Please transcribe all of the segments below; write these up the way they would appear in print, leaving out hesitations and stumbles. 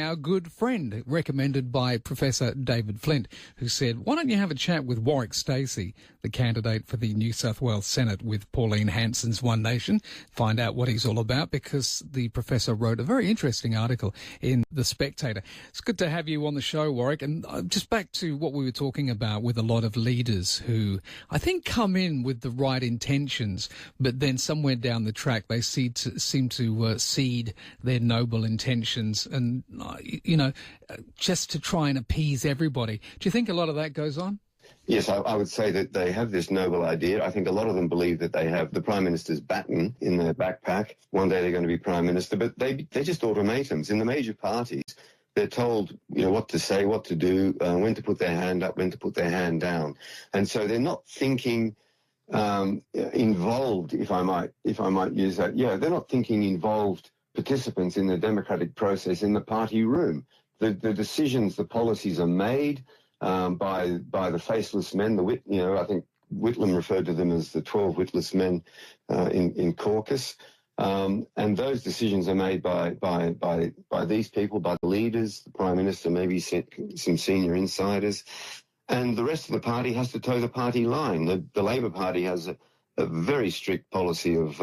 Our good friend, recommended by Professor David Flint, who said, why don't you have a chat with Warwick Stacey, the candidate for the New South Wales Senate with Pauline Hanson's One Nation, find out what he's all about, because the professor wrote a very interesting article in The Spectator. It's good to have you on the show, Warwick. And just back to what we were talking about with a lot of leaders who I think come in with the right intentions, but then somewhere down the track they seem to cede their noble intentions and just to try and appease everybody. Do you think a lot of that goes on? Yes, I would say that they have this noble idea. I think a lot of them believe that they have the Prime Minister's baton in their backpack. One day they're going to be Prime Minister, but they're just automatons. In the major parties, they're told, what to say, what to do, when to put their hand up, when to put their hand down. And so they're not thinking involved, if I might use that. Yeah, they're not thinking involved participants in the democratic process in the party room. The decisions, the policies are made by the faceless men. I think Whitlam referred to them as the 12 witless men in caucus. And those decisions are made by these people, by the leaders, the Prime Minister, maybe some senior insiders. And the rest of the party has to toe the party line. The Labor Party has a very strict policy of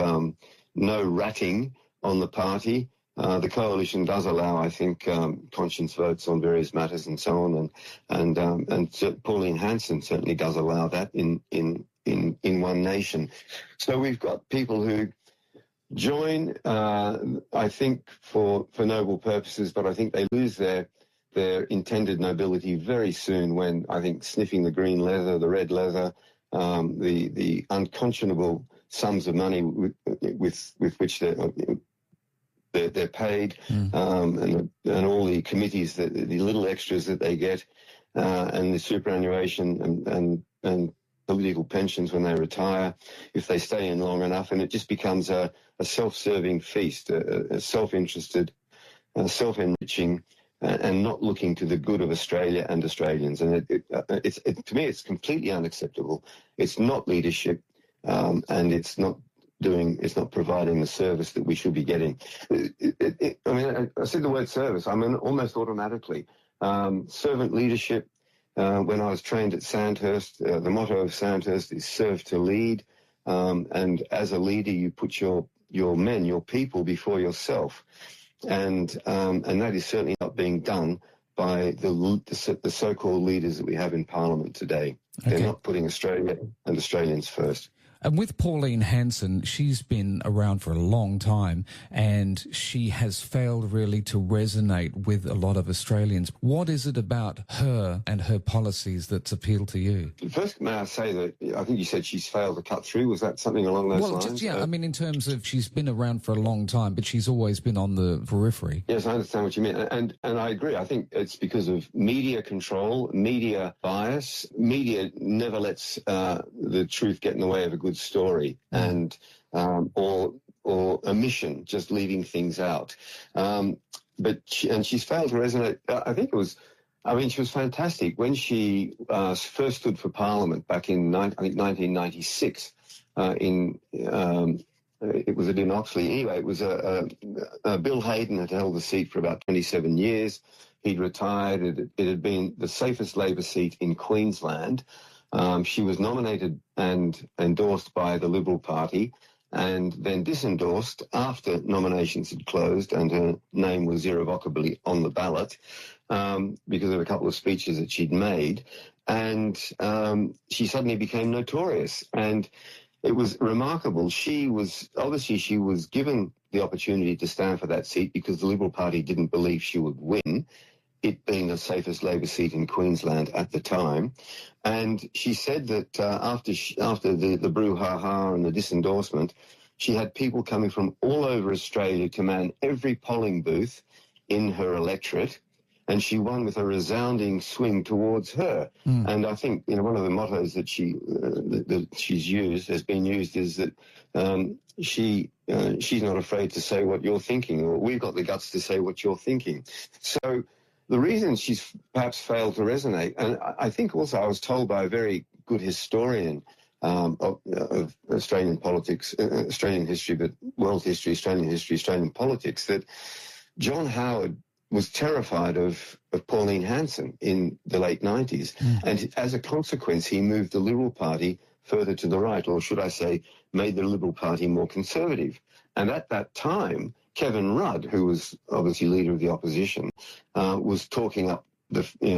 no ratting on the party. The coalition does allow, I think, conscience votes on various matters and so on, and Pauline Hanson certainly does allow that in One Nation. So we've got people who join, I think, for noble purposes, but I think they lose their intended nobility very soon when, I think, sniffing the green leather, the red leather, the unconscionable sums of money with which they're paid, and all the committees, the little extras that they get, and the superannuation and political pensions when they retire, if they stay in long enough, and it just becomes a self-serving feast, a self-interested, self-enriching, and not looking to the good of Australia and Australians. And to me, it's completely unacceptable. It's not leadership, and it's not providing the service that we should be getting. I said the word service, almost automatically. Servant leadership, when I was trained at Sandhurst, the motto of Sandhurst is serve to lead. And as a leader, you put your men, your people before yourself. And that is certainly not being done by the so-called leaders that we have in Parliament today. Okay. They're not putting Australia and Australians first. And with Pauline Hanson, she's been around for a long time and she has failed really to resonate with a lot of Australians. What is it about her and her policies that's appealed to you? First, may I say that I think you said she's failed to cut through. Was that something along those lines? In terms of she's been around for a long time, but she's always been on the periphery. Yes, I understand what you mean. And I agree. I think it's because of media control, media bias. Media never lets the truth get in the way of a good story, and or omission, just leaving things out. But she's failed to resonate. I think she was fantastic when she first stood for Parliament back in 1996. It was in Oxley. Anyway, it was Bill Hayden had held the seat for about 27 years. He'd retired. It had been the safest Labor seat in Queensland. She was nominated and endorsed by the Liberal Party and then disendorsed after nominations had closed and her name was irrevocably on the ballot because of a couple of speeches that she'd made. And she suddenly became notorious. And it was remarkable. She was given the opportunity to stand for that seat because the Liberal Party didn't believe she would win, it being the safest Labor seat in Queensland at the time. And she said that after the brouhaha and the disendorsement, she had people coming from all over Australia to man every polling booth in her electorate, and she won with a resounding swing towards her. And I think one of the mottos that has been used is that she's not afraid to say what you're thinking, or we've got the guts to say what you're thinking. So the reason she's perhaps failed to resonate, and I think also I was told by a very good historian of Australian politics, Australian history, but world history, Australian history, Australian politics, that John Howard was terrified of Pauline Hanson in the late 90s. And as a consequence, he moved the Liberal Party further to the right, or should I say, made the Liberal Party more conservative. And at that time, Kevin Rudd, who was obviously leader of the opposition, was talking up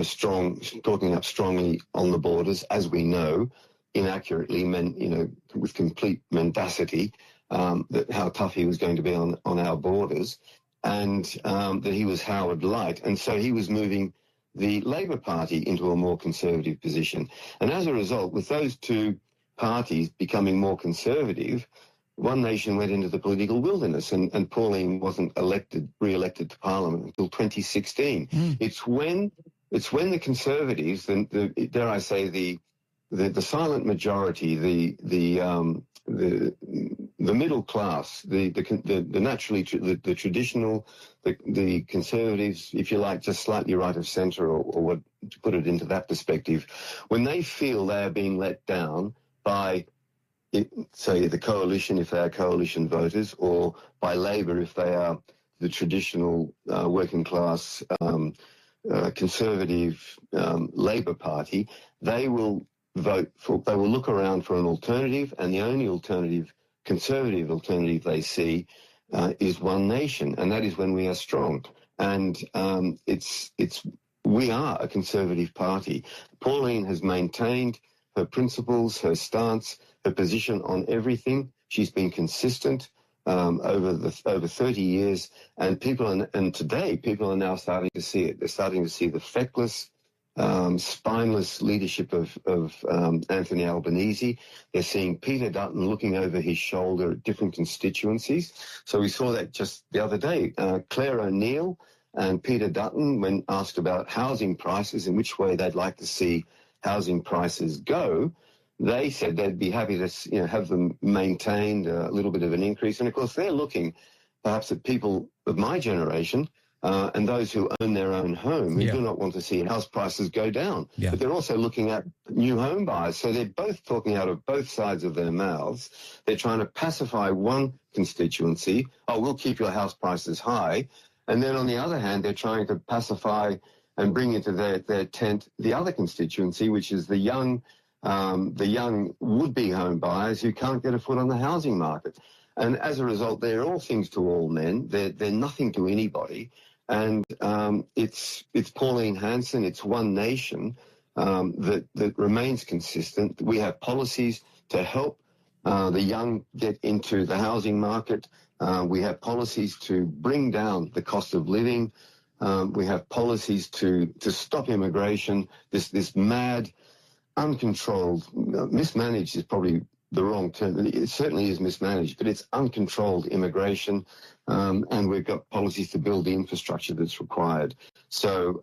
strongly on the borders, as we know, inaccurately, with complete mendacity, that how tough he was going to be on our borders, and that he was Howard Light. And so he was moving the Labor Party into a more conservative position. And as a result, with those two parties becoming more conservative, One Nation went into the political wilderness, and Pauline wasn't re-elected to Parliament until 2016. It's when the Conservatives, dare I say, the silent majority, the middle class, the traditional, the Conservatives, if you like, just slightly right of centre, or what, to put it into that perspective, when they feel they are being let down by, say, the coalition, if they are coalition voters, or by Labor, if they are the traditional working class conservative Labor Party, they will look around for an alternative, and the only conservative alternative they see is One Nation, and that is when we are strong. And we are a conservative party. Pauline has maintained her principles, her stance, her position on everything. She's been consistent over 30 years, and today people are now starting to see it. They're starting to see the feckless, spineless leadership of Anthony Albanese. They're seeing Peter Dutton looking over his shoulder at different constituencies. So we saw that just the other day. Claire O'Neill and Peter Dutton, when asked about housing prices and which way they'd like to see housing prices go, they said they'd be happy to have them maintained, a little bit of an increase. And of course, they're looking perhaps at people of my generation and those who own their own home, who do not want to see house prices go down. Yeah. But they're also looking at new home buyers. So they're both talking out of both sides of their mouths. They're trying to pacify one constituency. Oh, we'll keep your house prices high. And then on the other hand, they're trying to pacify and bring into their tent the other constituency, which is the young would-be home buyers who can't get a foot on the housing market. And as a result, they're all things to all men. They're nothing to anybody. And it's Pauline Hanson, it's One Nation that remains consistent. We have policies to help the young get into the housing market. We have policies to bring down the cost of living. We have policies to stop immigration, this mad, uncontrolled, mismanaged is probably the wrong term. It certainly is mismanaged, but it's uncontrolled immigration, and we've got policies to build the infrastructure that's required. So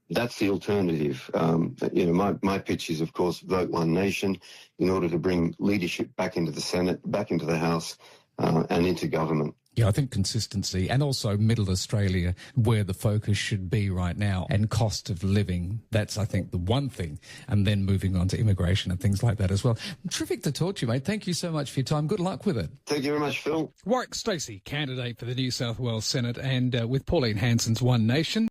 that's the alternative. My pitch is, of course, vote One Nation in order to bring leadership back into the Senate, back into the House, and into government. Yeah, I think consistency, and also Middle Australia, where the focus should be right now, and cost of living. That's, I think, the one thing. And then moving on to immigration and things like that as well. Terrific to talk to you, mate. Thank you so much for your time. Good luck with it. Thank you very much, Phil. Warwick Stacey, candidate for the New South Wales Senate, and with Pauline Hanson's One Nation.